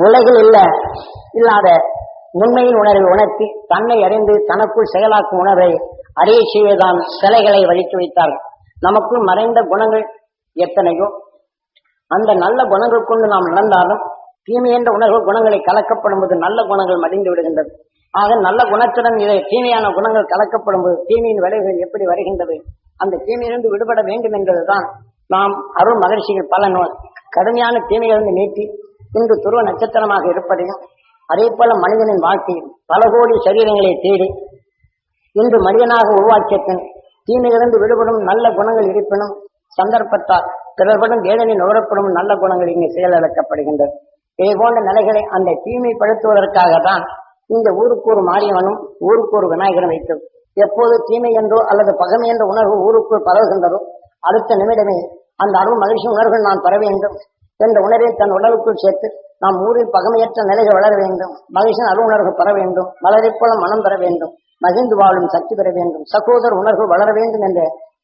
உலகில் இல்லாத உண்மையின் உணர்வை உணர்த்தி தன்னை அறிந்து தனக்குள் செயலாக்கும் உணர்வை அறிய செய்வதுதான் சிலைகளை வடித்து வைத்தார்கள். நமக்குள் மறைந்த குணங்கள் எத்தனையோ அந்த நல்ல குணங்கள் கொண்டு நாம் நடந்தாலும் தீமை என்ற உணர்வு குணங்களை கலக்கப்படும் போது நல்ல குணங்கள் மடிந்து விடுகின்றது. ஆக நல்ல குணத்துடன் இதை தீமையான குணங்கள் கலக்கப்படும் போது தீமையின் விளைவுகள் எப்படி வருகின்றது, அந்த தீமையிலிருந்து விடுபட வேண்டும் என்பதுதான் நாம் அருள் மகிழ்ச்சிகள் பல கடுமையான தீமைகளிலிருந்து நீட்டி இன்று துருவ நட்சத்திரமாக இருப்பதையும் அதே போல மனிதனின் வாழ்க்கையில் பல கோடி சரீரங்களை தேடி இன்று மனிதனாக உருவாக்கிய பின் தீமையிலிருந்து விடுபடும் நல்ல குணங்கள் இருப்பினும் சந்தர்ப்பத்தால் பிறர்படும் வேதனை நுகரப்படும் நல்ல குணங்கள் இங்கே செயலிழக்கப்படுகின்றது. இதே போன்ற நிலைகளை அந்த தீமைப்படுத்துவதற்காக தான் இந்த ஊருக்கு ஒரு மாரியவனும் ஊருக்கு ஒரு விநாயகரும் வைத்தது. எப்போது தீமை என்றோ அல்லது பகமை என்ற உணர்வு ஊருக்குள் பரவுகின்றதோ அடுத்த நிமிடமே அந்த அருள் மகிழ்ச்சி உணர்வுகள் நான் பெற வேண்டும் என்ற உணர்வை தன் உடலுக்குள் சேர்த்து நாம் ஊரில் பகமையற்ற நிலைகள் வளர வேண்டும், மகிழ்ச்சியின் அருள் உணர்வு பெற வேண்டும், மலரைப் போல மனம் பெற வேண்டும், மகிழ்ந்து வாழும் சக்தி பெற வேண்டும், சகோதர உணர்வு வளர வேண்டும் என்ற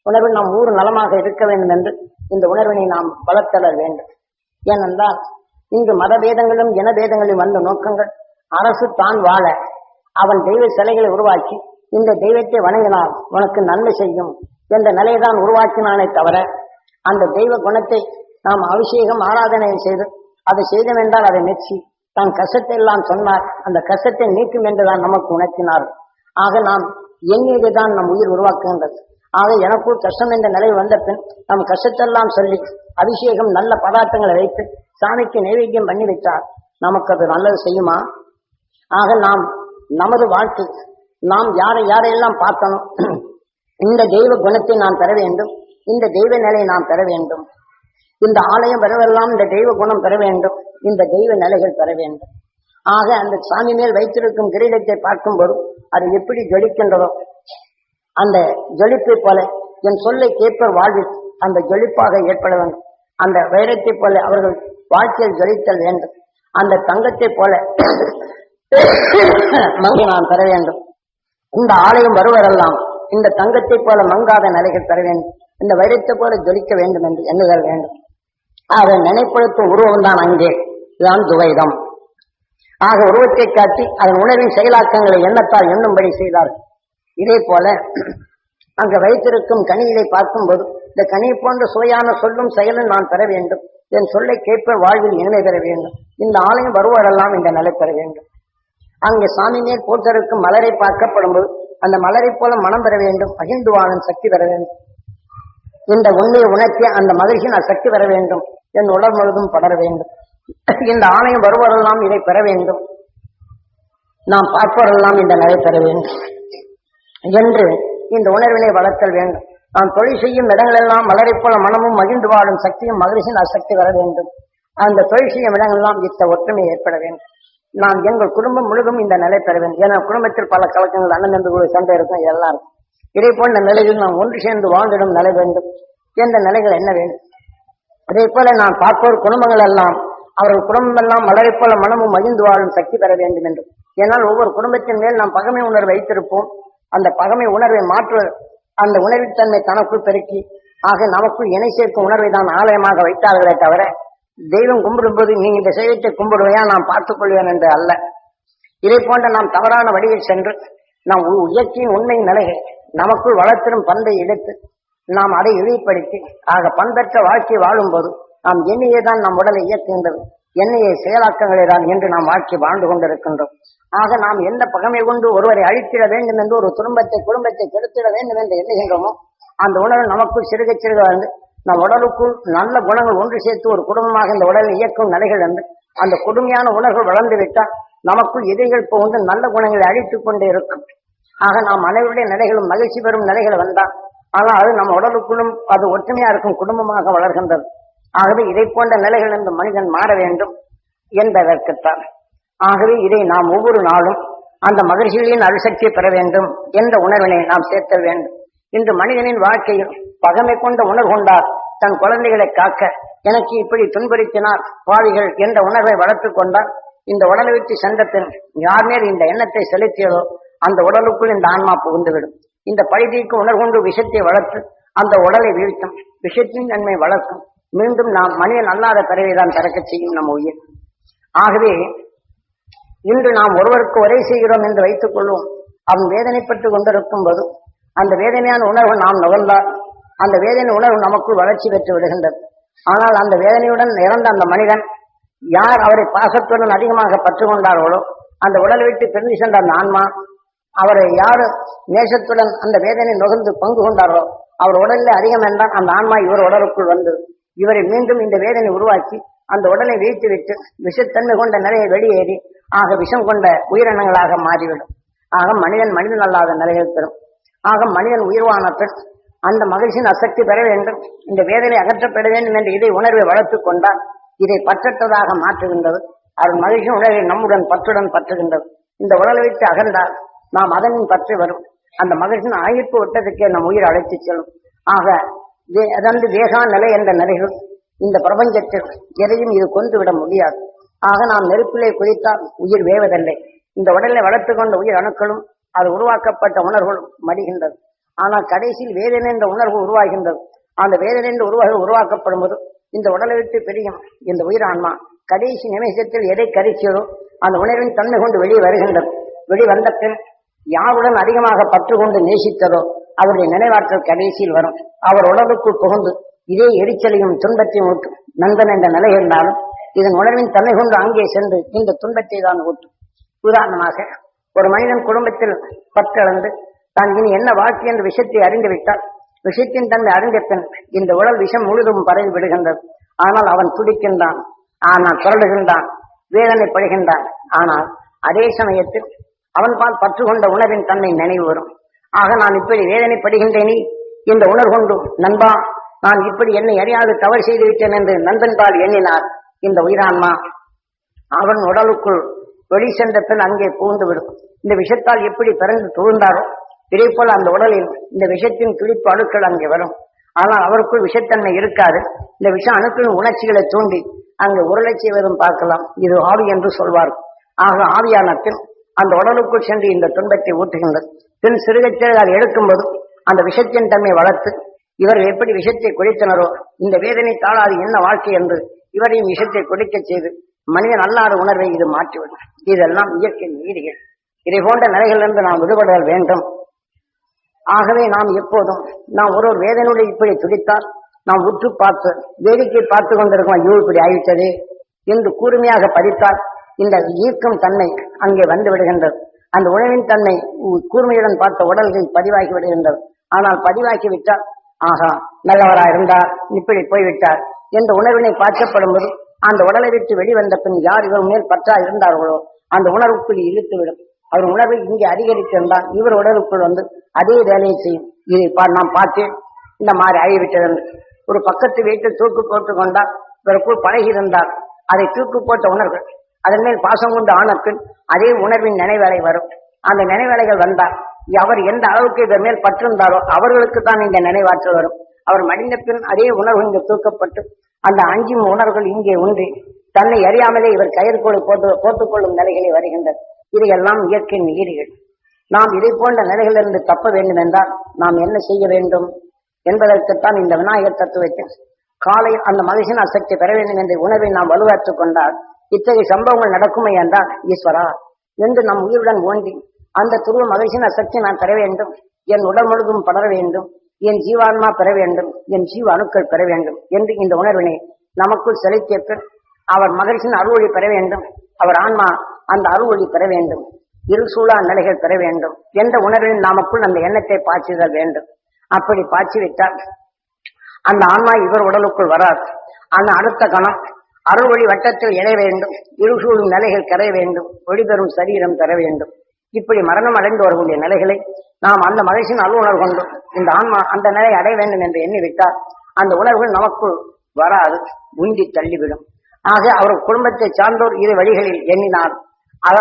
உணர்வில் நாம் ஊர் நலமாக இருக்க வேண்டும் என்று இந்த உணர்வினை நாம் வளர்த்தல வேண்டும். ஏனென்றால் இங்கு மதபேதங்களும் இனபேதங்களும் வந்த நோக்கங்கள் அரசு தான் வாழ அவன் தெய்வ சிலைகளை உருவாக்கி இந்த தெய்வத்தை வணங்கினால் உனக்கு நன்மை செய்யும் என்ற நிலையைதான் உருவாக்கினானே தவிர அந்த தெய்வ குணத்தை நாம் அபிஷேகம் ஆராதனை செய்து அதை செய்தோம் என்றால் அதை மெச்சி தான் கஷ்டத்தை எல்லாம் சொன்னார், அந்த கஷ்டத்தை நீக்கும் என்றுதான் நமக்கு உணர்த்தினார். ஆக நாம் எண்ணியதைதான் நம் உயிர் உருவாக்குகின்றது. ஆக எனக்குள் கஷ்டம் என்ற நிலை வந்த பின் நம் கஷ்டத்தெல்லாம் சொல்லி அபிஷேகம் நல்ல பதார்த்தங்களை வைத்து சாமிக்கு நைவேத்தியம் பண்ணி வைத்தார், நமக்கு அது நல்லது செய்யுமா? ஆக நாம் நமது வாழ்க்கை நாம் யாரையெல்லாம் பார்த்தனும், இந்த தெய்வ குணத்தை நாம் பெற வேண்டும், இந்த தெய்வ நிலையை நாம் பெற வேண்டும், இந்த ஆலயம் பெறவெல்லாம் இந்த தெய்வ குணம் பெற வேண்டும், இந்த தெய்வ நிலைகள் பெற வேண்டும். ஆக அந்த சாமி மேல் வைத்திருக்கும் கிரீடத்தை பார்க்கும்போது அது எப்படி ஜொலிக்கின்றதோ அந்த ஜொலிப்பை போல என் சொல்லை கேட்பர் வாழ்வில் அந்த ஜொலிப்பாக ஏற்பட வேண்டும். அந்த வைரத்தை போல அவர்கள் வாழ்க்கையில் ஜொலித்தல் வேண்டும். அந்த தங்கத்தை போல மங்கை நான் பெற வேண்டும். இந்த ஆலயம் வருவரெல்லாம் இந்த தங்கத்தை போல மங்காத நிலைகள் பெற வேண்டும், இந்த வைரத்தை போல ஜொலிக்க வேண்டும் என்று எண்ணுதல் வேண்டும். அதை நினைப்படுத்தும் உருவம் தான் அங்கே இதுதான் துவைதம். ஆக உருவத்தை காட்டி அதன் உணர்வின் செயலாக்கங்களை எண்ணத்தால் எண்ணும்படி செய்தார்கள். இதே போல அங்கு வைத்திருக்கும் கனிகளை பார்க்கும்போது இந்த கனியை போன்ற சுவையான சொல்லும் செயலும் நான் பெற வேண்டும், என் சொல்லை கேட்ப வாழ்வில் இனிமை பெற வேண்டும், இந்த ஆலயம் வருவாரெல்லாம் இந்த நிலை பெற வேண்டும். அங்கே சாமி மேல் போட்டிருக்கும் மலரை பார்க்கப்படும் போது அந்த மலரை போல மனம் பெற வேண்டும், மகிழ்ந்து வாழும் சக்தி பெற வேண்டும், இந்த உண்மையை உணர்த்தி அந்த மகிழ்ச்சியின் சக்தி பெற வேண்டும், என் உடல் முழுதும் படர வேண்டும், இந்த ஆலயம் வருவரெல்லாம் இதை பெற வேண்டும், நாம் பார்ப்பவரெல்லாம் இந்த நிலை பெற வேண்டும் என்று இந்த உணர்வினை வளர்த்தல் வேண்டும். நாம் தொழில் செய்யும் இடங்களெல்லாம் மலரை போல மனமும் மகிழ்ந்து வாழும் சக்தியும் மகிழ்ச்சியின் அசக்தி வர வேண்டும். அந்த தொழில் செய்யும் இடங்களெல்லாம் இத்த ஒற்றுமை ஏற்பட வேண்டும். நாம் எங்கள் குடும்பம் முழுதும் இந்த நிலை பெற வேண்டும். ஏன்னா குடும்பத்தில் பல கலக்கங்கள் அண்ணன் தம்பி சண்டை இருக்கும், எல்லாம் இருக்கும். இதே போன்ற நிலையில் நாம் ஒன்று சேர்ந்து வாழ்ந்திடும் நிலை வேண்டும் என்ற நிலைகள் என்ன வேண்டும். அதே போல நாம் பார்ப்போர் குடும்பங்கள் எல்லாம் அவர்கள் குடும்பம் எல்லாம் மலரை போல மனமும் மகிழ்ந்து வாழும் சக்தி பெற வேண்டும் என்று. ஏனால் ஒவ்வொரு குடும்பத்தின் மேல் நாம் பகமை உணர்வை வைத்திருப்போம். அந்த பகமை உணர்வை மாற்று அந்த உணர்வுத்தன்மை தனக்குள் பெருக்கி ஆக நமக்குள் இணை சேர்க்கும் உணர்வை தான் ஆலயமாக வைத்தார்களே தவிர தெய்வம் கும்பிடும் போது நீங்க இந்த செய்யத்தை கும்பிடுவையா நான் பார்த்துக் கொள்வேன் என்று அல்ல. இதை போன்ற நாம் தவறான வழியில் சென்று நாம் இயற்கையின் உண்மை நிலையை நமக்குள் வளர்த்திடும் பண்பை எடுத்து நாம் அதை இழிப்படுத்தி ஆக பண்பற்ற வாழ்க்கை வாழும் போது நாம் எண்ணெயை தான் நம் உடலை இயக்குகின்றது, எண்ணெயை செயலாக்கங்களை தான் என்று நாம் வாழ்க்கை வாழ்ந்து கொண்டிருக்கின்றோம். ஆக நாம் எந்த பகமை கொண்டு ஒருவரை அழித்திட வேண்டும் என்று ஒரு குடும்பத்தை கெடுத்திட வேண்டும் என்று எண்ணுகின்றோமோ அந்த உணர்வு நமக்குள் சிறுக சிறுக வந்து நம் உடலுக்குள் நல்ல குணங்கள் ஒன்று சேர்த்து ஒரு குடும்பமாக இந்த உடலை இயக்கும் நிலைகள் வந்து அந்த கொடுமையான உணர்வு வளர்ந்து விட்டால் நமக்குள் எதிரிகள் புகுந்து நல்ல குணங்களை அழித்துக் கொண்டே இருக்கும். ஆக நாம் அனைவருடைய நிலைகளும் மகிழ்ச்சி பெறும் நிலைகள் வந்தால் ஆனால் அது நம்ம உடலுக்குள்ளும் அது ஒற்றுமையா இருக்கும் குடும்பமாக வளர்கின்றது. ஆகவே இதை போன்ற நிலைகள் இந்த மனிதன் மாற வேண்டும் என்பதற்குத்தான். ஆகவே இதை நாம் ஒவ்வொரு நாளும் அந்த மகிழ்ச்சிகளின் அருசக்தியை பெற வேண்டும் என்ற உணர்வினை நாம் சேர்த்தல் வேண்டும். இன்று மனிதனின் வாழ்க்கையில் பகமை கொண்ட உணர்வு கொண்டார் தன் குழந்தைகளை காக்க எனக்கு இப்படி துன்புறுத்தினார் பாவிகள் என்ற உணர்வை வளர்த்துக் கொண்டார். இந்த உடலை விட்டு சென்ற பின் யார் மேல் இந்த எண்ணத்தை செலுத்தியதோ அந்த உடலுக்குள் இந்த ஆன்மா புகுந்துவிடும். இந்த பழிதீர்க்கு உணர்கொண்டு விஷத்தை வளர்த்து அந்த உடலை வீழ்த்தும், விஷத்தின் நன்மை வளர்க்கும். மீண்டும் நாம் மனிதன் அல்லாத பிறவைதான் பிறக்க செய்யும் நம் உயிர். ஆகவே இன்று நாம் ஒருவருக்கு உரை செய்கிறோம் என்று வைத்துக் கொள்வோம். அவன் வேதனைப்பட்டு கொண்டிருக்கும் போது அந்த வேதனையான உணர்வு நாம் நுகர்ந்தால் அந்த வேதனை உணர்வு நமக்குள் வளர்ச்சி பெற்று விடுகின்றது. ஆனால் அந்த வேதனையுடன் இறந்த அந்த மனிதன் யார் அவரை பாசத்துடன் அதிகமாக பற்று கொண்டார்களோ அந்த உடலை விட்டு பிரிந்து சென்ற அந்த ஆன்மா அவரை யார் நேசத்துடன் அந்த வேதனை நுகர்ந்து பங்கு கொண்டார்களோ அவர் உடலில் அதிகம் என்றால் அந்த ஆன்மா இவர் உடலுக்குள் வந்து இவரை மீண்டும் இந்த வேதனை உருவாக்கி அந்த உடலை வைத்து விட்டு விஷத்தன்மை கொண்ட நிலையை வெளியேறி ஆக விஷம் கொண்ட உயிரினங்களாக மாறிவிடும். ஆக மனிதன் அல்லாத நிலையில் பெறும். ஆக மனிதன் உயிர்வான பெண் அந்த மகிழ்ச்சியின் அசக்தி பெற வேண்டும், இந்த வேதனை அகற்றப்பட வேண்டும் என்று இதை உணர்வை வளர்த்துக் கொண்டால் இதை பற்றற்றதாக மாற்றுகின்றது. அவன் மகிழ்ச்சி உணர்வை நம்முடன் பற்றுகின்றது. இந்த உடலை வைத்து அகன்றால் நாம் அதனின் பற்று வரும். அந்த மகிழ்ச்சியின் ஆயிர்ப்பு விட்டதுக்கே நம் உயிர் அழைத்து செல்லும். ஆக அதன்று வேகா நிலை என்ற நிலைகள் இந்த பிரபஞ்சத்தில் எதையும் இது கொண்டு விட முடியாது. ஆக நாம் நெருப்பிலே குதித்தால் உயிர் வேவதில்லை. இந்த உடலை வளர்த்து கொண்ட உயிர் அணுக்களும் அது உருவாக்கப்பட்ட உணர்வுகளும் மடிகின்றது. ஆனால் கடைசியில் வேதனை என்ற உணர்வு உருவாகின்றது. அந்த வேதனை என்ற உருவாக்கப்படும் போது இந்த உடலை விட்டு பிரியும் இந்த உயிரான்மா கடைசி நிமிஷத்தில் எதை கரிக்கிறதோ அந்த உணர்வின் தன்மை கொண்டு வெளியே வருகின்றது. வெளிவந்த பின் யாருடன் அதிகமாக பற்று கொண்டு நேசித்ததோ அவருடைய நினைவாற்றல் கடைசியில் வரும். அவர் உடலுக்குள் புகுந்து இதே எரிச்சலையும் துன்பத்தையும் ஊட்டும். நண்பன் என்ற நிலை இருந்தாலும் இதன் உணர்வின் தன்மை கொண்டு அங்கே சென்று இந்த துன்பத்தை தான் ஊட்டும். உதாரணமாக ஒரு மனிதன் குடும்பத்தில் பற்றளந்து தான் இனி என்ன வாழ்க்கை என்ற விஷயத்தை அறிந்துவிட்டால் விஷயத்தின் தன்மை அறிந்த பின் இந்த உடல் விஷம் முழுதும் பரவி விடுகின்றது. ஆனால் அவன் துடிக்கின்றான், ஆனால் புரளுகின்றான், வேதனைப்படுகின்றான். ஆனால் அதே சமயத்தில் அவன் பால் பற்று கொண்ட உணர்வின் தன்மை நினைவு வரும். ஆக நான் இப்படி வேதனைப்படுகின்றேனே இந்த உணர்வு கொண்டு நண்பா நான் இப்படி என்னை அறியாது தவறு செய்து விட்டேன் என்று நண்பன் பால் எண்ணினார். இந்த உயிரான்மா அவன் உடலுக்குள் வெளி சென்ற பின் அங்கே புகுந்து விடும். இந்த விஷத்தால் எப்படி பிறந்து துழுந்தாரோ இதே போல அந்த உடலில் இந்த விஷத்தின் துடிப்பு அணுக்கள் அங்கே வரும். ஆனால் அவருக்குள் விஷத்தன்மை இருக்காது. இந்த விஷ அணுக்களின் உணர்ச்சிகளை தூண்டி அங்கே உருளை செய்வதும் பார்க்கலாம். இது ஆவி என்று சொல்வார். ஆக ஆவியான பின் அந்த உடலுக்குள் சென்று இந்த துன்பத்தை ஊட்டுகின்றது. பின் சிறுகச்சிறு அதை எடுக்கும்போது அந்த விஷத்தின் தன்மை வளர்த்து இவர்கள் எப்படி விஷத்தை குடித்தனரோ இந்த வேதனை தாழாது என்ன வாழ்க்கை என்று இவரையும் விஷத்தை குடிக்க செய்து மனிதன் அல்லாத உணர்வை இது மாற்றிவிடும். இதெல்லாம் இயற்கை நீதிகள். இதை போன்ற நிலைகளிலிருந்து நாம் விடுபட வேண்டும். ஆகவே நாம் எப்போதும் நாம் ஒரு வேதனையுடைய இப்படி துடித்தால் நாம் உற்று பார்த்து வேடிக்கை பார்த்து கொண்டிருக்கோம், ஐயோ இப்படி ஆகிவிட்டது என்று கூர்மையாக படித்தால் இந்த ஈர்க்கும் தன்மை அங்கே வந்து விடுகின்றது. அந்த உணவின் தன்மை கூர்மையுடன் பார்த்த உடல்கள் பதிவாகி விடுகின்றது. ஆனால் பதிவாக்கி விட்டால் ஆகா நல்லவரா இருந்தார் இப்படி போய்விட்டார் என்ற உணர்வினை பார்க்கப்படும் போது அந்த உடலை விட்டு வெளிவந்த பின் யார் இவர் மேல் பற்றா இருந்தார்களோ அந்த உணர்வுக்குள் இழுத்துவிடும். அவர் உணர்வை இங்கே அதிகரித்திருந்தால் இவர் உடலுக்குள் வந்து அதே வேலையை செய்யும். இதை நாம் பார்த்து இந்த மாதிரி ஆகிவிட்டது. ஒரு பக்கத்து வீட்டில் தூக்கு போட்டு கொண்டால் இவருக்குள் பழகி இருந்தால் அதை தூக்கு போட்ட உணர்வு அதன் மேல் பாசம் கொண்டு ஆன பின் அதே உணர்வின் நினைவேலை வரும். அந்த நினைவேலைகள் வந்தால் அவர் எந்த அளவுக்கு இதன் மேல் பற்றிருந்தாரோ அவர்களுக்கு தான் இந்த நினைவாற்றல் வரும். அவர் மடிந்த பின் அதே உணர்வு இங்கே தூக்கப்பட்டு அந்த அஞ்சும் உணர்வுகள் இங்கே உண்டு தன்னை அறியாமலே இவர் கயிறுகோடு போட்டுக்கொள்ளும் நிலைகளே வருகின்றது. இதையெல்லாம் இயற்கை நீதிகள். நாம் இதை போன்ற நிலைகளிலிருந்து தப்ப வேண்டும் என்றால் நாம் என்ன செய்ய வேண்டும் என்பதற்குத்தான் இந்த விநாயகர் தத்துவத்தில் காலை அந்த மகிழ்ச்சியின் அசக்தி பெற வேண்டும் என்ற உணர்வை நாம் வலுவாற்றுக் கொண்டால் இத்தகைய சம்பவங்கள் நடக்குமே என்றால் ஈஸ்வரா என்று நம் உயிருடன் ஓண்டி அந்த துருவ மகிழ்ச்சியின் அசக்தி நான் பெற வேண்டும், என் உடல் முழுதும் படர வேண்டும், என் ஜீவான்மா பெற வேண்டும், என் ஜீவ அணுக்கள் பெற வேண்டும் என்று இந்த உணர்வினை நமக்குள் செலுத்திய அவர் மகிழ்ச்சியின் அருள்வொளி பெற வேண்டும், அவர் ஆன்மா அந்த அருள்வொளி பெற வேண்டும், இருசூழா நிலைகள் பெற வேண்டும் என்ற உணர்வின் நமக்குள் அந்த எண்ணத்தை பாய்ச்சுதல் வேண்டும். அப்படி பாய்ச்சிவிட்டால் அந்த ஆன்மா இவர் உடலுக்குள் வராது. அந்த அடுத்த கணம் அருள்வொளி வட்டத்தில் எழ வேண்டும், இருசூழும் நிலைகள் கரைய வேண்டும், ஒளிபெறும் சரீரம் பெற வேண்டும். இப்படி மரணம் அடைந்து வரக்கூடிய நிலைகளை நாம் அந்த மகிழ்ச்சியின் அருள் கொண்டு இந்த ஆன்மா அந்த நிலை அடைய வேண்டும் என்று எண்ணிவிட்டால் அந்த உணர்வுகள் நமக்குள் வராது, உந்தி தள்ளிவிடும். ஆக அவர் குடும்பத்தை சார்ந்தோர் இரு வழிகளில் எண்ணினால்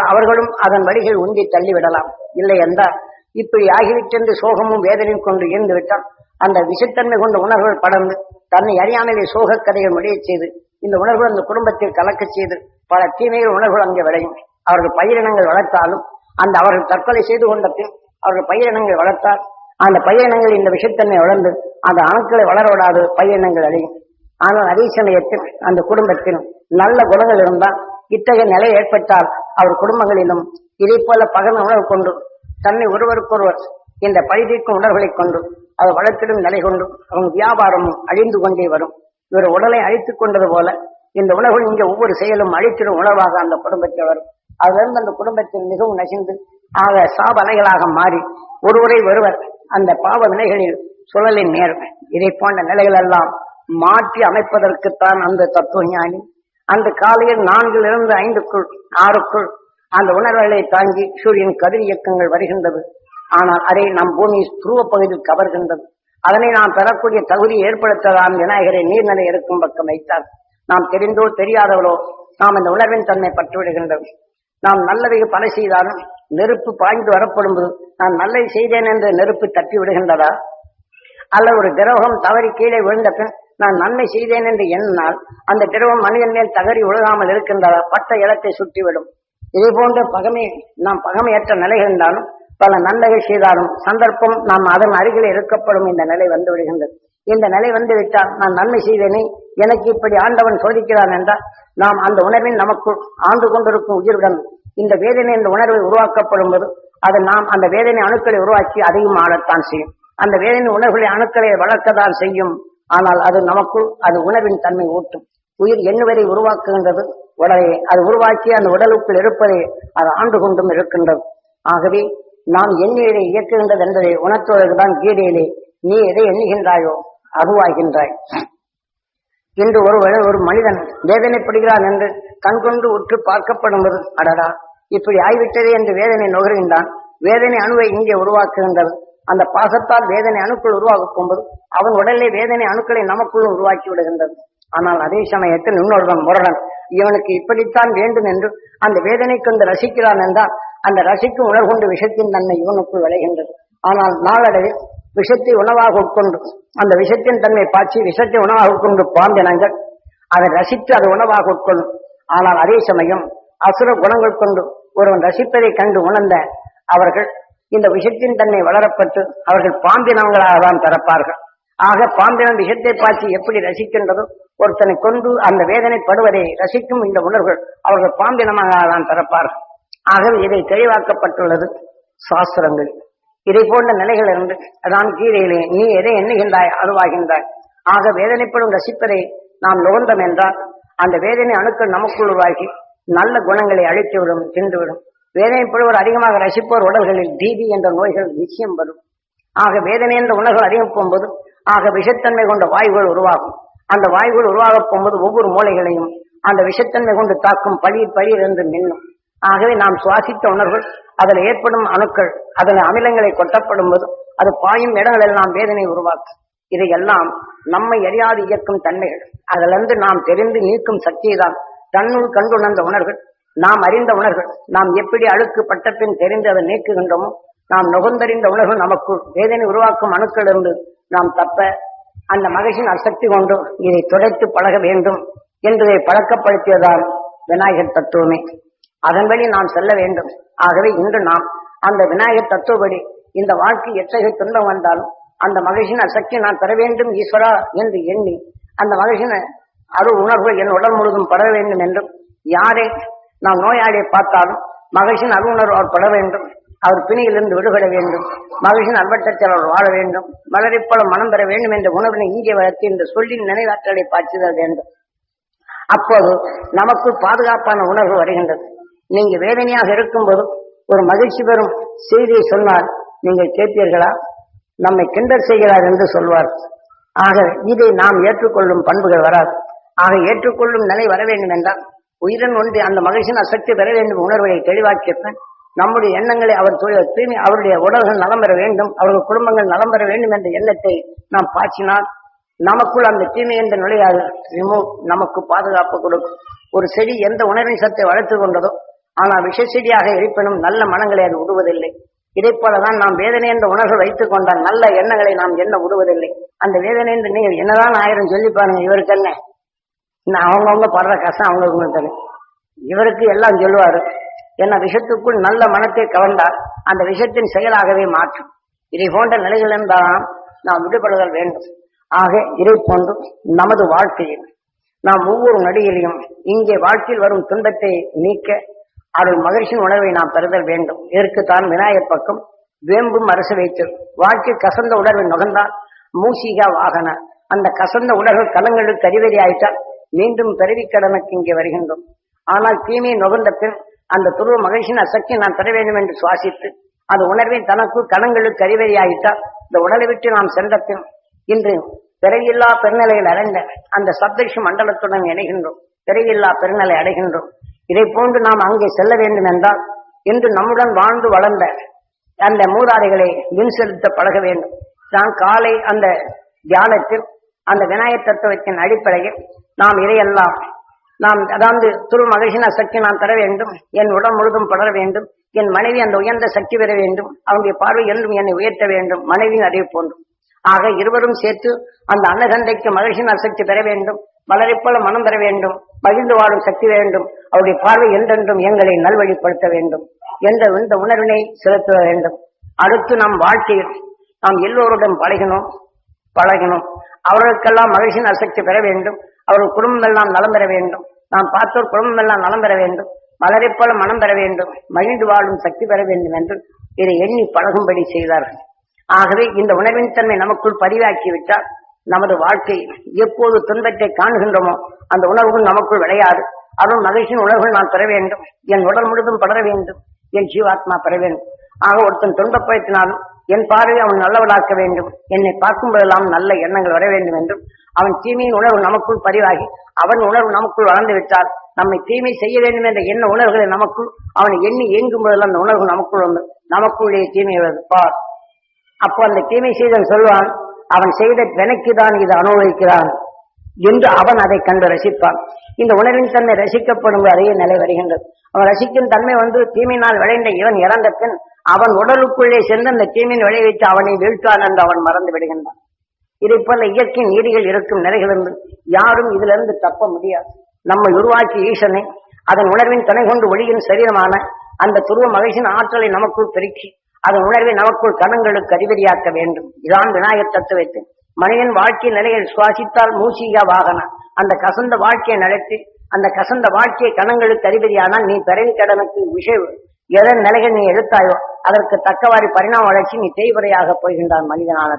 அவர்களும் அதன் வழிகள் உந்தி தள்ளிவிடலாம். இல்லை என்றால் இப்படி ஆகிவிட்டென்று சோகமும் வேதனையும் கொண்டு இருந்து விட்டால் அந்த விஷத்தன்மை கொண்ட உணர்வுகள் படர்ந்து தன்னை அறியாமலே சோக கதைகள் முடிய செய்து இந்த உணர்வுகள் அந்த குடும்பத்தில் கலக்க செய்து பல தீமைகள் உணர்வுகள் அங்கே விளையும். அவர்கள் பயிரினங்கள் வளர்த்தாலும் அந்த அவர்கள் தற்கொலை செய்து கொண்ட பின் அவர்கள் பயிரினங்கள் வளர்த்தால் அந்த பயிரினங்கள் இந்த விஷத்தன்மை வளர்ந்து அந்த அணுக்களை வளர விடாது பயிரினங்கள் அடையும். ஆனால் அதே சமயத்தில் அந்த குடும்பத்தில் நல்ல குணங்கள் இருந்தால் இத்தகைய நிலை ஏற்பட்டால் அவர் குடும்பங்களிலும் இதை போல பகமை உணர்வு கொண்டு தன்னை ஒருவருக்கொருவர் இந்த பழிதீர்க்கும் உணர்வுகளைக் கொண்டு அவர் வளர்த்திடும் நிலை கொண்டு அவங்க வியாபாரமும் அழிந்து கொண்டே வரும். இவர் உடலை அழித்துக் கொண்டது போல இந்த உணர்வு இங்கே ஒவ்வொரு செயலும் அழித்திடும் உணர்வாக அந்த குடும்பத்தில் வரும். அதிலிருந்து அந்த குடும்பத்தில் மிகவும் நசிந்து ஆக சாபலைகளாக மாறி ஒருவரை ஒருவர் அந்த பாவ வினைகளில் சுழலின் நேர்மை இதை போன்ற நிலைகள் எல்லாம் மாற்றி அமைப்பதற்குத்தான் அந்த தத்துவ ஞானி அந்த காலையில் 4 to 5 அந்த உணர்வுகளை தாங்கி சூரியன் கதிர் இயக்கங்கள் வருகின்றது. ஆனால் அதை நம் பூமி துருவ பகுதியில் கவர்கின்றது. அதனை நாம் பெறக்கூடிய தகுதி ஏற்படுத்தலாம் விநாயகரை நீர்நிலை இருக்கும் பக்கம் வைத்தார். நாம் தெரிந்தோ தெரியாதவளோ நாம் இந்த உணர்வின் தன்மை பற்றுவிடுகின்றது. நாம் நல்லவை பல செய்தாலும் நெருப்பு பாய்ந்து வரப்படும்போது நான் நல்லதை செய்தேன் என்று நெருப்பு தட்டி விடுகின்றதா? அல்ல ஒரு திரவம் தவறி கீழே விழுந்த பின் நான் நன்மை செய்தேன் என்று எண்ணினால் அந்த திரவம் மனிதன் மேல் தகறி விழுகாமல் இருக்கின்றதா? பட்ட இடத்தை சுற்றிவிடும். இதே போன்ற நாம் பகமையற்ற நிலை இருந்தாலும் பல நன்மைகள் செய்தாலும் சந்தர்ப்பம் நாம் அதன் அருகில் இருக்கப்படும் இந்த நிலை வந்து விடுகின்றது. இந்த நிலை வந்து விட்டால் நான் நன்மை செய்தேனே எனக்கு இப்படி ஆண்டவன் சோதிக்கிறான் என்றால் நாம் அந்த உணர்வின் நமக்குள் ஆண்டு கொண்டிருக்கும் உயிருடன் இந்த வேதனை இந்த உணர்வை உருவாக்கப்படும் போது அது நாம் அந்த வேதனை அணுக்களை உருவாக்கி அதையும் ஆளத்தான் செய்யும். அந்த வேதனை உணர்வுகளை அணுக்களை வளர்க்கத்தான் செய்யும். ஆனால் அது நமக்குள் அது உணர்வின் தன்மை ஊட்டும். உயிர் எண்ணுவதை உருவாக்குகின்றது. உடலை அது உருவாக்கி அந்த உடலுக்குள் இருப்பதை அது ஆண்டு கொண்டும் இருக்கின்றது. ஆகவே நாம் எண்ணியதை இயக்குகின்றது என்பதை உணர்த்துவதற்குதான் கீதையிலே நீ எதை எண்ணுகின்றாயோ அதுவாகின்றாய். இன்று ஒரு மனிதன் வேதனைப்படுகிறான் என்று கண்கொண்டு உற்று பார்க்கப்படும்போது அடடா இப்படி ஆய்விட்டதே என்று வேதனை நுகர்கின்றான். வேதனை அணுவை இங்கே உருவாக்குகின்றது. அந்த பாசத்தால் வேதனை அணுக்கள் உருவாக்கும் போது அவன் உடலே வேதனை அணுக்களை நமக்குள் உருவாக்கி விடுகின்றது. ஆனால் அதே சமயத்தில் இன்னொருவன் முரணன் இவனுக்கு இப்படித்தான் வேண்டும் என்று அந்த வேதனை கொண்டு ரசிக்கிறான் என்றால் அந்த ரசிக்கும் உணர்கொண்டு விஷத்தின் தன்மை இவனுக்குள் விளைகின்றது. ஆனால் நாளடைவில் விஷத்தை உணவாக உட்கொண்டு அந்த விஷத்தின் தன்மை பாய்ச்சி விஷத்தை உணவாக உட்கொண்டு பாம்பினங்கள் அதை ரசித்து அது உணவாக உட்கொள்ளும். ஆனால் அதே சமயம் அசுர குணங்கள் கொண்டு ஒருவன் ரசிப்பதை கண்டு உணர்ந்த அவர்கள் இந்த விஷத்தின் தன்மை வளரப்பட்டு அவர்கள் பாம்பினங்களாக தான் பிறப்பார்கள். ஆக பாம்பினம் விஷத்தை பாய்ச்சி எப்படி ரசிக்கின்றதோ ஒருத்தனை கொண்டு அந்த வேதனைப்படுவதை ரசிக்கும் இந்த உணர்வுகள் அவர்கள் பாம்பினமாக தான் பிறப்பார்கள். ஆகவே இதை தெளிவாக்கப்பட்டுள்ளது சாஸ்திரங்கள். இதை போன்ற நிலைகள் இருந்து அதான் கீதையிலே நீ எதை எண்ணுகின்றாய் அதுவாகின்றாய். ஆக வேதனைப்படும் ரசிப்பதை நாம் நுகர்ந்தோம் என்றால் அந்த வேதனை அணுக்கள் நமக்குள் உருவாகி நல்ல குணங்களை அழித்துவிடும், தின்றுவிடும். வேதனைப்படுவோர் அதிகமாக ரசிப்போர் உடல்களில் தீபி என்ற நோய்கள் நிச்சயம் வரும். ஆக வேதனை என்ற உணர்வுகள் அதிகம் போகும்போது ஆக விஷத்தன்மை கொண்ட வாயுகள் உருவாகும். அந்த வாயுகள் உருவாக போகும்போது ஒவ்வொரு மூளைகளையும் அந்த விஷத்தன்மை கொண்டு தாக்கும் பழியில் இருந்து நின்னும். ஆகவே நாம் சுவாசித்த உணர்வுகள் அதில் ஏற்படும் அணுக்கள் அதில் அமிலங்களை கொட்டப்படும் போது அது பாயும் இடங்கள் எல்லாம் வேதனை உருவாக்கும். இதையெல்லாம் நம்மை அறியாது இயக்கும் தன்மைகள். அதிலிருந்து நாம் தெரிந்து நீக்கும் சக்தியை தான் தன்னுள் கண்டுணர்ந்த உணர்வுகள், நாம் அறிந்த உணர்வுகள். நாம் எப்படி அழுக்கு பட்ட பின் தெரிந்து அதை நீக்குகின்றோமோ நாம் நுகர்ந்தறிந்த உணர்வு நமக்குள் வேதனை உருவாக்கும் அணுக்கள் இருந்து நாம் தப்ப அந்த மகிழ்ச்சியின் அசக்தி கொண்டு இதை துடைத்து பழக வேண்டும் என்பதை பழக்கப்படுத்தியதால் விநாயகர் தத்துவமே. அதன் வழி நாம் செல்ல வேண்டும். ஆகவே இன்று நாம் அந்த விநாயகர் தத்துவப்படி இந்த வாழ்க்கை எத்தகைய துன்பம் வந்தாலும் அந்த மகிழ்ச்சியின் அசக்தி நான் பெற வேண்டும் ஈஸ்வரா என்று எண்ணி அந்த மகிழ்ச்சியின் அருள் உணர்வு என் உடல் முழுதும் பட வேண்டும் என்றும் யாரை நாம் நோயாளியை பார்த்தாலும் மகிழ்ச்சியின் அருள் உணர்வு அவர் பட வேண்டும், அவர் பிணியிலிருந்து விடுபட வேண்டும், மகிழ்ச்சியின் அல்வட்டத்தில் அவர் வாழ வேண்டும், மலரைப்போல மனம் பெற வேண்டும் என்ற உணர்வினை இங்கே வளர்த்து இந்த சொல்லின் நினைவாற்றலை பாய்ச்சுதல் வேண்டும். அப்போது நமக்குள் பாதுகாப்பான உணர்வு வருகின்றது. நீங்க வேதனையாக இருக்கும்போது ஒரு மகிழ்ச்சி பெறும் செய்தியை சொன்னால் நீங்கள் கேட்பீர்களா? நம்மை கிண்டல் செய்கிறார் என்று சொல்வார். ஆக இதை நாம் ஏற்றுக்கொள்ளும் பண்புகள் வராது. ஆக ஏற்றுக்கொள்ளும் நிலை வர வேண்டும் என்றால் உயிரன் ஒன்று அந்த மகிழ்ச்சியின் அசக்தி பெற வேண்டும் உணர்வை தெளிவாக்கியப்பன் நம்முடைய எண்ணங்களை அவர் தூய்மை அவருடைய உடல்கள் நலம் பெற வேண்டும், அவர்கள் குடும்பங்கள் நலம் பெற வேண்டும் என்ற எண்ணத்தை நாம் பாய்ச்சினால் நமக்குள் அந்த தீமை என்ற நுழையாது நமக்கு பாதுகாப்பு கொடுக்கும். ஒரு செடி எந்த உணர்வின் சத்தை வளர்த்து கொண்டதோ ஆனால் விஷ செடியாக இருப்பினும் நல்ல மனங்களை அது விடுவதில்லை. இதை போலதான் நாம் வேதனை என்ற உணர்வு வைத்துக் கொண்டால் நல்ல எண்ணங்களை நாம் எண்ண விடுவதில்லை. அந்த வேதனை என்று நீங்கள் என்னதான் 1000 சொல்லி பாருங்க, இவருக்கு என்ன அவங்கவுங்க படுற கஷ்டம் அவங்களுக்கு தானே, இவருக்கு எல்லாம் சொல்லுவாரு. என்ன விஷத்துக்குள் நல்ல மனத்தை கவர்ந்தால் அந்த விஷத்தின் செயலாகவே மாற்றும். இதை போன்ற நிலைகள் இருந்தால் நாம் விடுபடுதல் வேண்டும். ஆக இதை போன்று நமது வாழ்க்கையில் நாம் ஒவ்வொரு நடிகையிலையும் இங்கே வாழ்க்கையில் வரும் துன்பத்தை நீக்க அருள் மகிழ்ச்சியின் உணர்வை நாம் பெறுதல் வேண்டும். இதற்குத்தான் விநாயகர் பக்கம் வேம்பும் அரசு வைத்து வாழ்க்கை கசந்த உணர்வை நுகர்ந்தால் மூசிகா வாகன அந்த கசந்த உணர்வு கலங்களுக்கு அறிவறி ஆயிட்டால் மீண்டும் பிறவி கடனுக்கு இங்கே வருகின்றோம். ஆனால் தீமையை நுகர்ந்த பின் அந்த துருவ மகிழ்ச்சியின் அசக்தி நான் பெற வேண்டும் என்று சுவாசித்து அது உணர்வின் தனக்கு கலங்களுக்கு அறிவறி ஆயிட்டால் இந்த உடலை விட்டு நாம் சென்ற பின் இன்று பிறவியில்லா பெருநிலையில் அடைந்த அந்த சப்தரிஷி மண்டலத்துடன் இணைகின்றோம். பிறவியில்லா பெருநிலை அடைகின்றோம். இதை போன்று நாம் அங்கே செல்ல வேண்டும் என்றால் இன்று நம்முடன் வாழ்ந்து வளர்ந்த அந்த மூதாதைகளை வின் செலுத்த பழக வேண்டும். நான் காலை அந்த தியானத்தில் அந்த விநாயகர் தத்துவத்தின் அடிப்படையில் நாம் இதையெல்லாம் நாம் அதாவது துரு மகிழ்ச்சியின் சக்தி நான் பெற வேண்டும், என் உடல் முழுதும் படர வேண்டும், என் மனைவி அந்த உயர்ந்த சக்தி பெற வேண்டும், அவனுடைய பார்வை என்றும் என்னை உயர்த்த வேண்டும், மனைவியின் அதே போன்றும். ஆக இருவரும் சேர்த்து அந்த அன்னகந்தைக்கு மகிழ்ச்சியின் சக்தி பெற வேண்டும், வளரைப்போல மனம் பெற வேண்டும், மகிழ்ந்து வாழும் சக்தி வேண்டும், அவருடைய பார்வை என்றென்றும் எங்களை நல்வழிப்படுத்த வேண்டும் என்ற இந்த உணர்வினை செலுத்த வேண்டும். அடுத்து நம் வாழ்க்கையில் நாம் எல்லோருடன் பழகினோம் அவர்களுக்கெல்லாம் மகிழ்ச்சியின் அசக்தி பெற வேண்டும், அவர்கள் குடும்பம் எல்லாம் நலம் பெற வேண்டும், நாம் பார்த்தோர் குடும்பம் எல்லாம் நலம் பெற வேண்டும், மலரைப் போல மனம் பெற வேண்டும், மகிழ்ந்து வாழும் சக்தி பெற வேண்டும் என்று இதை எண்ணி பழகும்படி செய்தார்கள். ஆகவே இந்த உணர்வின் தன்மை நமக்குள் பதிவாக்கிவிட்டால் நமது வாழ்க்கை எப்போது துன்பத்தை காணுகின்றோமோ அந்த உணர்வுகள் நமக்குள் விளையாது. அருள் மகிழ்ச்சியின் உணர்வுகள் நான் பெற வேண்டும், என் உடல் முழுதும் படர வேண்டும், என் ஜீவாத்மா பெற வேண்டும். ஆக ஒருத்தன் துன்பப்படுத்தினாலும் என் பார்வை அவன் நல்லவனாக்க வேண்டும், என்னை பார்க்கும் போதெல்லாம் நல்ல எண்ணங்கள் வர வேண்டும் என்றும் அவன் தீமையின் உணர்வு நமக்குள் பதிவாகி அவன் உணர்வு நமக்குள் வளர்ந்து விட்டால் நம்மை தீமை செய்ய வேண்டும் என்ற எண்ண உணர்வுகளை நமக்குள் அவனை எண்ணி இயங்கும் போதெல்லாம் அந்த உணர்வு நமக்குள் வந்து நமக்குள்ளே தீமை பார். அப்போ அந்த தீமை செய்தவன் சொல்வான், அவன் செய்த வினைக்குதான் இது அனுபவிக்கிறான் என்று அவன் அதை கண்டு ரசிப்பான். இந்த உணர்வின் தன்மை ரசிக்கப்படும் அதே நிலை வருகின்றது. அவன் ரசிக்கும் தன்மை வந்து தீமையினால் விளைந்த இவன் இறந்த பின் அவன் உடலுக்குள்ளே சென்று அந்த தீமையின் விளைவித்து அவனை வீழ்த்தான் என்று அவன் மறந்து விடுகின்றான். இதை போல இயற்கை நீதிகள் இருக்கும் நிலைகளிலிருந்து யாரும் இதிலிருந்து தப்ப முடியாது. நம்மை உருவாக்கிய ஈசனை அதன் உணர்வின் துணை கொண்டு ஒளியின் சரீரமான அந்த துருவ மகிழ்ச்சியின் ஆற்றலை நமக்குள் பெருக்கி அதன் உணர்வை நமக்குள் கணங்களுக்கு அறிவறியாக்க வேண்டும். இதான் விநாயகர் தத்துவத்தை மனிதன் வாழ்க்கை நிலையில் சுவாசித்தால் மூசிகா வாகன அந்த கசந்த வாழ்க்கையை நடத்தி அந்த கசந்த வாழ்க்கையை கணங்களுக்கு அறிவறியானால் நீ பிறவி கடனுக்கு விஷயம் எதன் நிலைகள் நீ எடுத்தாயோ அதற்கு தக்கவாறு பரிணாம வளர்ச்சி நீ தேய்வரையாக போகின்றான் மனிதனான.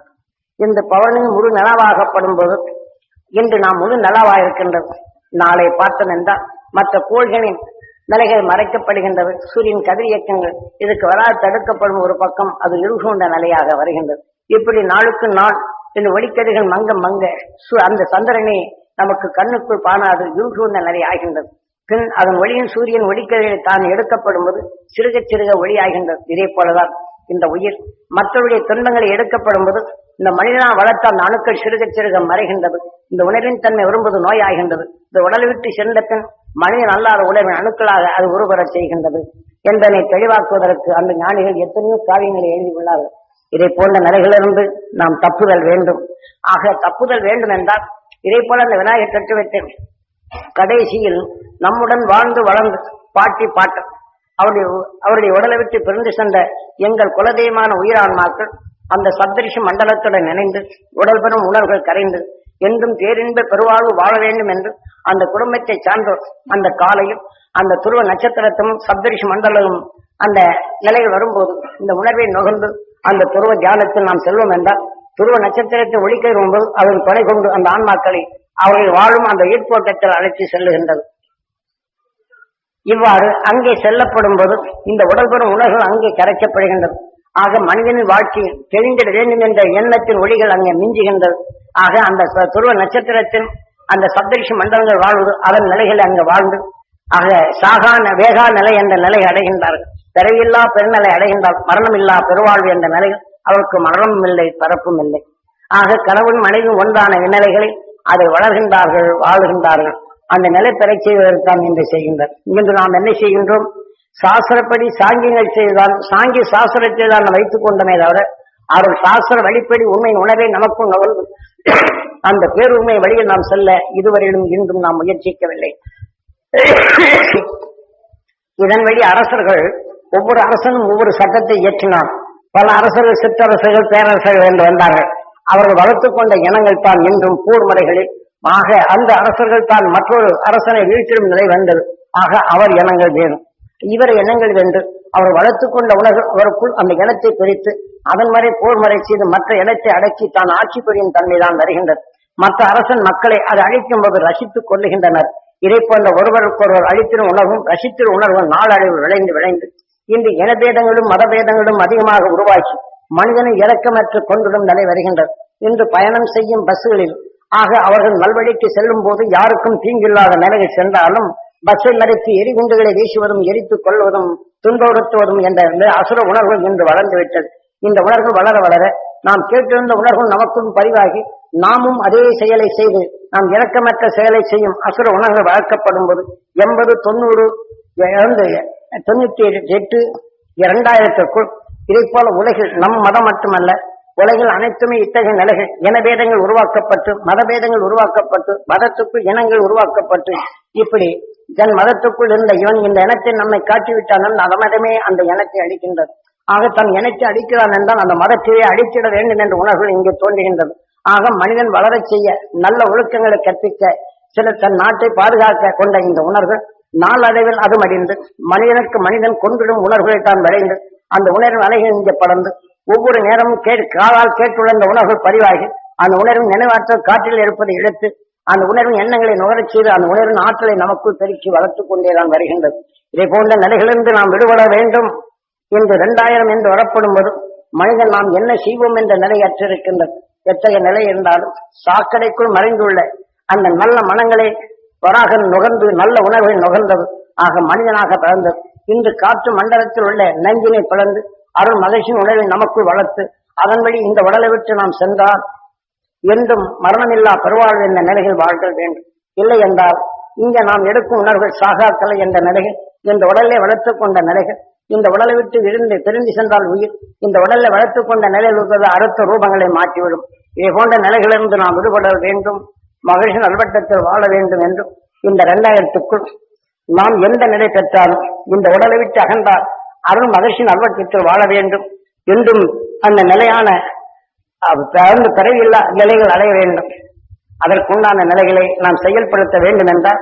இந்த பவனின் முழு நலவாகப்படும் போது இன்று நாம் முழு நலவாக இருக்கின்றது. நாளை பார்த்தோம் என்றால் மற்ற கோள்களின் நிலைகள் மறைக்கப்படுகின்றது. சூரியன் கதிர் இயக்கங்கள் இதுக்கு வராது தடுக்கப்படும் ஒரு பக்கம் அது இருகொண்ட நிலையாக வருகின்றது. இப்படி நாளுக்கு நாள் இந்த ஒளிக்கதிர்கள் மங்க அந்த சந்திரனை நமக்கு கண்ணுக்குள் காணாது இருகொண்ட நிலை ஆகின்றது. பின் அதன் ஒளியின் சூரியன் ஒளிக்கதிர்கள் தான் எடுக்கப்படும் போது சிறுக சிறுக ஒளி ஆகின்றது. இதே போலதான் இந்த உயிர் மற்றவருடைய துன்பங்களை எடுக்கப்படும் போது இந்த மனிதனா வளர்த்த அந்த அணுக்கள் சிறுக சிறுக மறைகின்றது. இந்த உணர்வின் தன்மை வரும்போது நோய் ஆகின்றது. இந்த உடலை விட்டு சென்ற பின் மனிதன் அல்லாத உணர்வின் அணுக்களாக அது உருவரச் செய்கின்றது என்பதனை தெளிவாக்குவதற்கு அந்த ஞானிகள் எத்தனையோ காவியங்களை எழுதியுள்ளார்கள். இதை போன்ற நிலைகளிலிருந்து நாம் தப்புதல் வேண்டும். ஆக தப்புதல் வேண்டும் என்றால் இதை போல அந்த விநாயகர் தத்துவத்தை கடைசியில் நம்முடன் வாழ்ந்து வளர்ந்து பாட்டு அவருடைய உடலை விட்டு பிரிந்து சென்ற எங்கள் குலதெய்வமான உயிரான்மாக்கள் அந்த சப்தரிஷி மண்டலத்துடன் இணைந்து உடல் பெறும் உணர்வுகள் கரைந்து என்றும் பேரின்ப பெருவாழ்வு வாழ வேண்டும் என்று அந்த குடும்பத்தை சார்ந்தோர் அந்த காலையும் அந்த துருவ நட்சத்திரத்தும் சப்தரிஷி மண்டலமும் அந்த நிலையில் வரும்போது இந்த உணர்வை நுகர்ந்து அந்த துருவ தியானத்தில் நாம் செல்வோம் என்றால் துருவ நட்சத்திரத்தை ஒழிக்க வரும்போது அதன் துணை கொண்டு அந்த ஆன்மாக்களை அவர்கள் வாழும் அந்த ஈர்ப்போட்டத்தில் அழைத்து செல்லுகின்றது. இவ்வாறு அங்கே செல்லப்படும் போது இந்த உடல்பெறும் உணர்வுகள் அங்கே கரைக்கப்படுகின்றது. ஆக மனிதனின் வாழ்க்கையில் தெரிந்திட வேண்டும் என்ற எண்ணத்தின் ஒளிகள் அங்கே மிஞ்சுகின்றது. ஆக அந்த துருவ நட்சத்திரத்தின் அந்த சப்தரிஷி மண்டலங்கள் வாழ்வது அதன் நிலைகள் அங்கு வாழ்ந்து ஆக வேகா நிலை என்ற நிலை அடைகின்றார்கள். பிறவியில்லா பெருநிலை அடைகின்றார். மரணம் இல்லா பெருவாழ்வு என்ற நிலையில் அவருக்கு மரணமும் இல்லை பிறப்பும் இல்லை. ஆக கணவன் மனைவி ஒன்றான நிலைகளை அதை வளர்கின்றார்கள் வாழுகின்றார்கள். அந்த நிலை பெறச் செய்வதற்கான் என்று செய்கின்றார். இன்று நாம் என்ன செய்கின்றோம்? சாஸ்திரப்படி சாங்கியங்கள் செய்தால் சாங்கிய சாஸ்திரத்தை தான் வைத்துக் கொண்டமே தவிர அவர் சாஸ்திர வழிப்படி உண்மையின் உணர்வை நமக்கும் நகர்ந்து அந்த பேருண்மை வழியில் நாம் செல்ல இதுவரையிலும் இன்றும் நாம் முயற்சிக்கவில்லை. இதன் வழி அரசர்கள் ஒவ்வொரு அரசனும் ஒவ்வொரு சட்டத்தை இயற்றினார். பல அரசர்கள் சிற்றரசர்கள் பேரரசர்கள் என்று வந்தார்கள். அவர்கள் வளர்த்துக் கொண்ட இனங்கள் தான் இன்றும் போர் முறைகளில் ஆக அந்த அரசர்கள் தான் மற்றொரு அரசனை வீழ்த்திடும் நிலை வந்தது. ஆக அவர் எண்ணங்கள் வேணும், இவர் எண்ணங்கள் வென்று அவர் வளர்த்துக் கொண்ட உணர்வு அவருக்குள் அந்த இனத்தை பிரித்து அதன் முறை போர் முறை செய்து மற்ற இனத்தை அடக்கி தான் ஆட்சி புரியும் தன்மைதான் வருகின்றது. மற்ற அரசன் மக்களை அதை அழிக்கும் போது ரசித்துக் கொள்ளுகின்றனர். இதை போன்ற ஒருவருக்கொருவர் அழித்திடும் உணர்வும் ரசித்திடும் உணர்வும் நாளடைவு விளைந்து இன்று இனபேதங்களும் மதபேதங்களும் அதிகமாக உருவாக்கி மனிதனை இறக்கமற்று கொண்டிடும் நிலை வருகின்றது. இன்று பயணம் செய்யும் பஸ்களில் ஆக அவர்கள் நல்வழிக்கு செல்லும் போது யாருக்கும் தீங்கில்லாத நிலையில் சென்றாலும் பஸ்ஸை மறைத்து எரிகுண்டுகளை வீசுவதும் எரித்துக் கொள்வதும் துன்புறுத்துவதும் என்ற அசுர உணர்வுகள் இன்று வளர்ந்துவிட்டது. இந்த உணர்வு வளர வளர நாம் கேட்டிருந்த உணர்வு நமக்கும் பதிவாகி நாமும் அதே செயலை செய்து நாம் இறக்கமற்ற செயலை செய்யும் அசுர உணர்வு வளர்க்கப்படும் போது 80, 90, 98, 2000க்குள் இதை போல உலகில் நம் மதம் மட்டுமல்ல உலகில் அனைத்துமே இத்தகைய நிலைகள் இனபேதங்கள் உருவாக்கப்பட்டு மதபேதங்கள் உருவாக்கப்பட்டு மதத்துக்குள் இனங்கள் உருவாக்கப்பட்டு இப்படி தன் மதத்துக்குள் இருந்த இவன் இந்த இனத்தை நம்மை காட்டிவிட்டான் அந்த மதமே அந்த இனத்தை அழிக்கின்றது. ஆக தன் இனத்தை அழிக்கிறான் என்றால் அந்த மதத்தையே அழித்திட வேண்டும் என்ற உணர்வுகள் இங்கே தோன்றுகின்றது. ஆக மனிதன் வளரச் செய்ய நல்ல ஒழுக்கங்களை கற்பிக்க சில தன் நாட்டை பாதுகாக்க கொண்ட இந்த உணர்வு நாளடைவில் அது மடிந்து மனிதனுக்கு மனிதன் கொண்டிடும் உணர்வுகளை தான் விளைந்து அந்த உணர்வின் அலைகள் இங்கே படர்ந்து ஒவ்வொரு நேரமும் காதால் கேட்டுள்ள இந்த உணர்வு பதிவாகி அந்த உணர்வின் நினைவாற்றல் காற்றில் இருப்பதை இழுத்து அந்த உணர்வின் எண்ணங்களை நுகரச் செய்து அந்த உணர்வின் ஆற்றலை நமக்குள் பெருக்கி வளர்த்துக் கொண்டேதான் வருகின்றது. இதை போன்ற நிலைகளிலிருந்து நாம் விடுபட வேண்டும் என்று 2000 என்று வரப்படும் போது மனிதன் நாம் என்ன செய்வோம் என்ற நிலை அற்றிருக்கின்றது. எத்தகைய நிலை இருந்தாலும் சாக்கடைக்குள் மறைந்துள்ள அந்த நல்ல மனங்களை வராக நுகர்ந்து நல்ல உணர்வை நுகர்ந்தது. ஆக மனிதனாக பிறந்தது. இன்று காற்று மண்டலத்தில் உள்ள நஞ்சினை பிளந்து அருள் மகிழ்ச்சியின் உணர்வை நமக்குள் வளர்த்து அதன் வழி இந்த உடலை விட்டு நாம் சென்றால் என்றும் மரணமில்லா பெருவாழ்வு என்ற நிலையில் வாழ்தல் வேண்டும். இல்லை என்றால் இங்க நாம் எடுக்கும் உணர்வுகள் சாகாக்கலை என்ற நிலைகள் இந்த உடலை வளர்த்துக் கொண்ட நிலைகள் இந்த உடலை விட்டு பிரிந்து சென்றால் உயிர் இந்த உடலை வளர்த்துக் கொண்ட நிலையில் இருப்பது அடுத்த ரூபங்களை மாற்றிவிடும். இதை போன்ற நிலைகளிலிருந்து நாம் விடுபட வேண்டும், மகிழ்ச்சி நல்வட்டத்தில் வாழ வேண்டும் என்றும் இந்த 2000க்குள் நாம் எந்த நிலை பெற்றாலும் இந்த உடலை விட்டு அகன்றால் அருள் மகிழ்ச்சி நல்வட்டத்தில் வாழ வேண்டும் என்றும் அந்த நிலையான பிறவில்லா நிலைகள் அடைய வேண்டும். அதற்குண்டான நிலைகளை நாம் செயல்படுத்த வேண்டும் என்றால்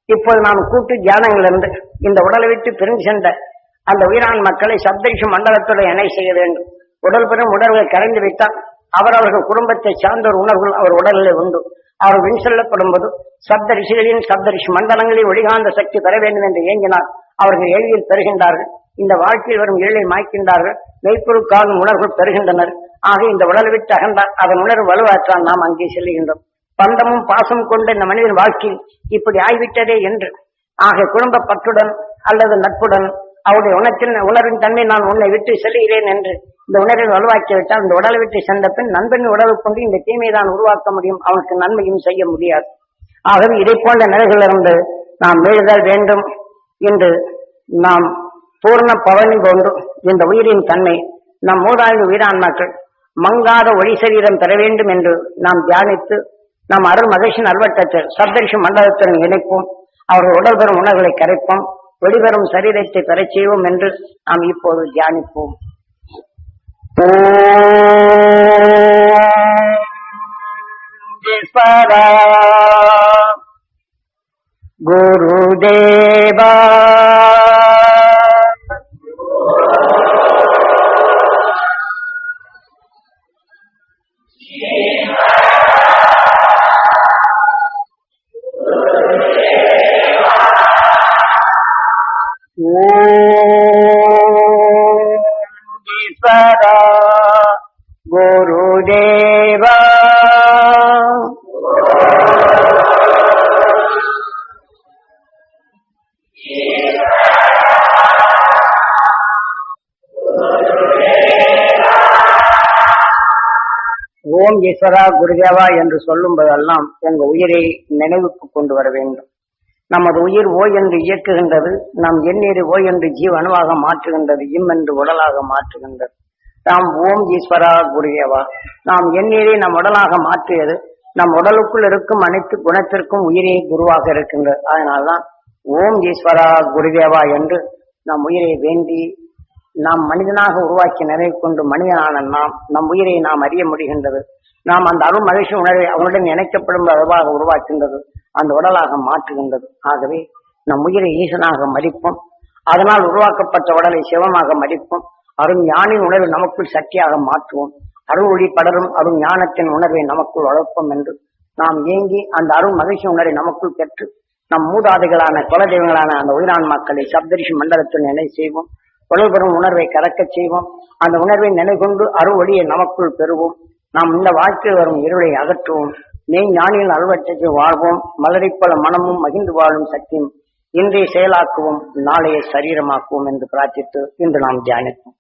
இப்போது நாம் கூட்டு தியானங்களிலிருந்து இந்த உடலை விட்டு பிரிந்து சென்ற அந்த உயிரான மக்களை சப்தரிஷி மண்டலத்துடன் இணை செய்ய வேண்டும். உடல் பெறும் உணர்வுகளை கரைந்து வைத்தால் அவரவர்கள் குடும்பத்தை சார்ந்த ஒரு உணர்வுகள் அவர் உடலிலே உண்டு. அவர் வின் செல்லப்படும் போது சப்த ரிஷி மண்டலங்களில் ஒளிகாந்த சக்தி பெற வேண்டும் என்று இயங்கினார். அவர்கள் எளிதில் பெறுகின்றார்கள். இந்த வாழ்க்கையில் வரும் ஏழை மாய்க்கின்றார்கள். மெய்ப்பொருட்காலும் உணர்வுகள் பெறுகின்றனர். ஆக இந்த உடலை விட்டு அகன்றால் அதன் உணர்வு வலுவாற்றால் நாம் அங்கே செல்லுகின்றோம். பந்தமும் பாசம் கொண்ட இந்த மனிதன் வாழ்க்கையில் இப்படி ஆய்விட்டதே என்று ஆக குடும்ப பற்றுடன் அல்லது நட்புடன் அவருடைய உணர்வின் தன்மை நான் உன்னை விட்டு செல்கிறேன் என்று இந்த உணர்வை வலுவாக்கிவிட்டால் இந்த உடலை விட்டு சென்ற பின் நண்பனின் உடலை கொண்டு இந்த தீமையை தான் உருவாக்க முடியும், அவனுக்கு நன்மையும் செய்ய முடியாது. ஆகவே இதை போன்ற நிலைகளிலிருந்து நாம் மீளுதல் வேண்டும் என்று நாம் பூர்ண பவனி கொண்டு இந்த உயிரின் தன்மை நம் மூதாய்ந்த உயிரான்மாக்கள் மங்காத ஒளி சரீரம் பெற வேண்டும் என்று நாம் தியானித்து நாம் அருள் மகிழ்ச்சி நல்வட்டத்தில் சப்தரிஷி மண்டலத்துடன் இணைப்போம். அவர்கள் உடல் பெறும் உணர்வுகளை கரைப்போம், வெளிவரும் சரீரத்தை பெறச் செய்வோம் என்று நாம் இப்போது தியானிப்போம். குருதேவா குருதேவா ஓம் ஈஸ்வரா குருதேவா என்று சொல்லும் போதெல்லாம் உங்க உயிரை நினைவுக்கு கொண்டு வர வேண்டும். நமது உயிர் ஓ என்று இயக்குகின்றது, நம் எண்ணீரை ஓ என்று ஜீவனுவாக மாற்றுகின்றது, இம் என்று உடலாக மாற்றுகின்றது. நாம் ஓம் ஈஸ்வரா குருதேவா, நாம் எண்ணீரை நம் உடலாக மாற்றியது நம் உடலுக்குள் இருக்கும் அனைத்து குணத்திற்கும் உயிரே குருவாக இருக்கின்றது. அதனால்தான் ஓம் ஈஸ்வரா குருதேவா என்று நம் உயிரை வேண்டி நாம் மனிதனாக உருவாக்கிய நிலை கொண்டு மனிதனான நம் உயிரை நாம் அறிய முடிகின்றது. நாம் அந்த அருள் மகிழ்ச்சி உணர்வை அவனுடன் இணைக்கப்படும் அளவாக உருவாக்கின்றது, அந்த உடலாக மாற்றுகின்றது. ஆகவே நம் உயிரை ஈசனாக மதிப்போம், அதனால் உருவாக்கப்பட்ட உடலை சிவமாக மதிப்போம். அருள் ஞானின் உணர்வை நமக்குள் சக்தியாக மாற்றுவோம். அருள் ஒளி படரும் அருள் ஞானத்தின் உணர்வை நமக்குள் வளர்ப்போம் என்று நாம் ஏங்கி அந்த அருள் மகிழ்ச்சி உணர்வை நமக்குள் பெற்று நம் மூதாதைகளான குலதெய்வங்களான அந்த உயிரான்மாக்களை சப்தரிஷி மண்டலத்தில் நினை செய்வோம். உணர்வரும் உணர்வை கறக்கச் செய்வோம். அந்த உணர்வை நினை கொண்டு அருள் ஒளியை நமக்குள் பெறுவோம். நாம் இந்த வாழ்க்கையில் வரும் இருளை அகற்றுவோம். மெய் ஞானியின் அருள்வட்டத்தை வாழ்வோம். மலரைப் போல மனமும் மகிழ்ந்து வாழும் சக்தியும் இன்றைய செயலாக்குவோம், நாளைய சரீரமாக்குவோம் என்று பிரார்த்தித்து இன்று நாம் தியானிப்போம்.